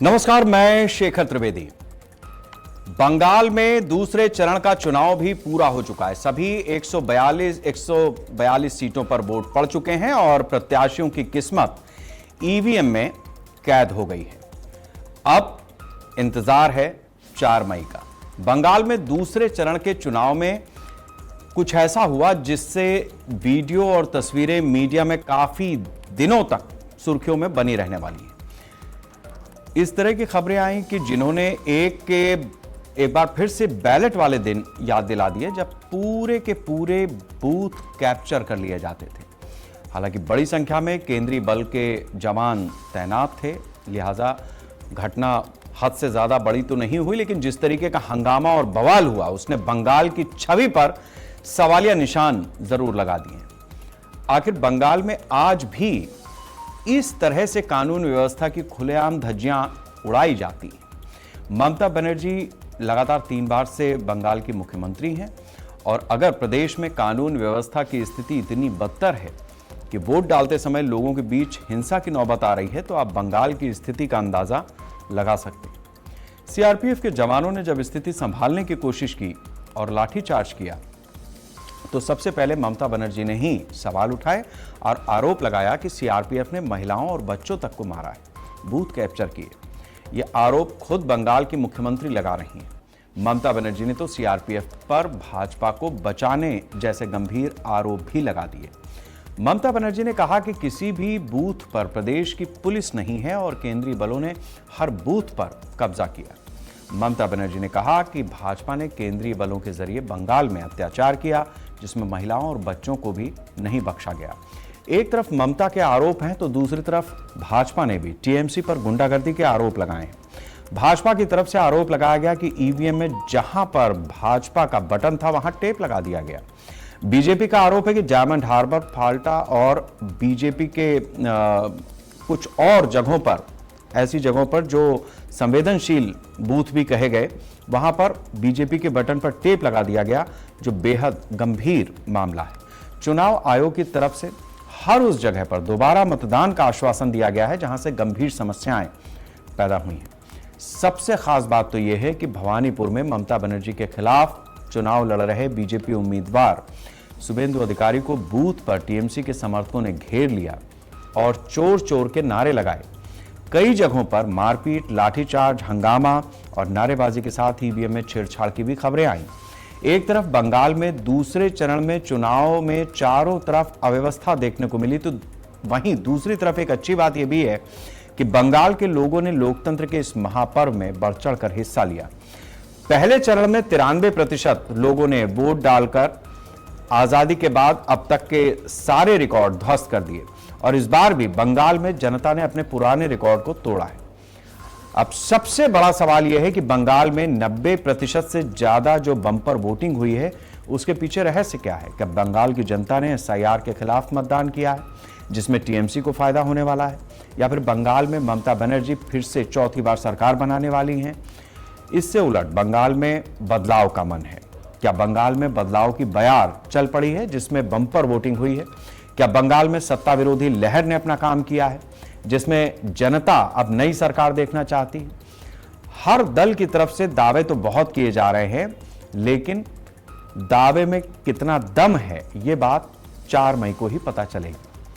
नमस्कार, मैं शेखर त्रिवेदी। बंगाल में दूसरे चरण का चुनाव भी पूरा हो चुका है। सभी 142 सीटों पर वोट पड़ चुके हैं और प्रत्याशियों की किस्मत ईवीएम में कैद हो गई है। अब इंतजार है 4 मई का। बंगाल में दूसरे चरण के चुनाव में कुछ ऐसा हुआ जिससे वीडियो और तस्वीरें मीडिया में काफी दिनों तक सुर्खियों में बनी रहने वाली है। इस तरह की खबरें आई कि जिन्होंने एक बार फिर से बैलेट वाले दिन याद दिला दिए जब पूरे के पूरे बूथ कैप्चर कर लिए जाते थे। हालांकि बड़ी संख्या में केंद्रीय बल के जवान तैनात थे, लिहाजा घटना हद से ज्यादा बड़ी तो नहीं हुई, लेकिन जिस तरीके का हंगामा और बवाल हुआ उसने बंगाल की छवि पर सवालिया निशान जरूर लगा दिए। आखिर बंगाल में आज भी इस तरह से कानून व्यवस्था की खुलेआम धज्जियां उड़ाई जाती हैं। ममता बनर्जी लगातार 3 बार से बंगाल की मुख्यमंत्री हैं और अगर प्रदेश में कानून व्यवस्था की स्थिति इतनी बदतर है कि वोट डालते समय लोगों के बीच हिंसा की नौबत आ रही है, तो आप बंगाल की स्थिति का अंदाजा लगा सकते हैं। सीआरपीएफ के जवानों ने जब स्थिति संभालने की कोशिश की और लाठीचार्ज किया तो सबसे पहले ममता बनर्जी ने ही सवाल उठाए और आरोप लगाया कि सीआरपीएफ ने महिलाओं और बच्चों तक को मारा है, बूथ कैप्चर किए। ये आरोप खुद बंगाल की मुख्यमंत्री लगा रही हैं। ममता बनर्जी ने तो सीआरपीएफ पर भाजपा को बचाने जैसे गंभीर आरोप भी लगा दिए। ममता बनर्जी ने कहा कि किसी भी बूथ पर प्रदेश की पुलिस नहीं है और केंद्रीय बलों ने हर बूथ पर कब्जा किया। ममता बनर्जी ने कहा कि भाजपा ने केंद्रीय बलों के जरिए बंगाल में अत्याचार किया, जिसमें महिलाओं और बच्चों को भी नहीं बख्शा गया। एक तरफ ममता के आरोप हैं तो दूसरी तरफ भाजपा ने भी टीएमसी पर गुंडागर्दी के आरोप लगाए हैं। भाजपा की तरफ से आरोप लगाया गया कि ईवीएम में जहां पर भाजपा का बटन था वहां टेप लगा दिया गया। बीजेपी का आरोप है कि डायमंड हार्बर, फाल्टा और बीजेपी के कुछ और जगहों पर, ऐसी जगहों पर जो संवेदनशील बूथ भी कहे गए, वहां पर बीजेपी के बटन पर टेप लगा दिया गया, जो बेहद गंभीर मामला है। चुनाव आयोग की तरफ से हर उस जगह पर दोबारा मतदान का आश्वासन दिया गया है जहां से गंभीर समस्याएं पैदा हुई हैं। सबसे खास बात तो यह है कि भवानीपुर में ममता बनर्जी के खिलाफ चुनाव लड़ रहे बीजेपी उम्मीदवार शुभेंदु अधिकारी को बूथ पर टीएमसी के समर्थकों ने घेर लिया और चोर चोर के नारे लगाए। कई जगहों पर मारपीट, लाठीचार्ज, हंगामा और नारेबाजी के साथ ईवीएम में छेड़छाड़ की भी खबरें आईं। एक तरफ बंगाल में दूसरे चरण में चुनाव में चारों तरफ अव्यवस्था देखने को मिली, तो वहीं दूसरी तरफ एक अच्छी बात यह भी है कि बंगाल के लोगों ने लोकतंत्र के इस महापर्व में बढ़ चढ़कर हिस्सा लिया। पहले चरण में 93% लोगों ने वोट डालकर आजादी के बाद अब तक के सारे रिकॉर्ड ध्वस्त कर दिए और इस बार भी बंगाल में जनता ने अपने पुराने रिकॉर्ड को तोड़ा है। अब सबसे बड़ा सवाल यह है कि बंगाल में 90% से ज्यादा जो बम्पर वोटिंग हुई है उसके पीछे रहस्य क्या है। क्या बंगाल की जनता ने एसआईआर के खिलाफ मतदान किया है जिसमें टीएमसी को फायदा होने वाला है, या फिर बंगाल में ममता बनर्जी फिर से चौथी बार सरकार बनाने वाली हैं। इससे उलट बंगाल में बदलाव का मन है। क्या बंगाल में बदलाव की बयार चल पड़ी है जिसमें बम्पर वोटिंग हुई है? क्या बंगाल में सत्ता विरोधी लहर ने अपना काम किया है जिसमें जनता अब नई सरकार देखना चाहती है? हर दल की तरफ से दावे तो बहुत किए जा रहे हैं, लेकिन दावे में कितना दम है ये बात 4 मई को ही पता चलेगी।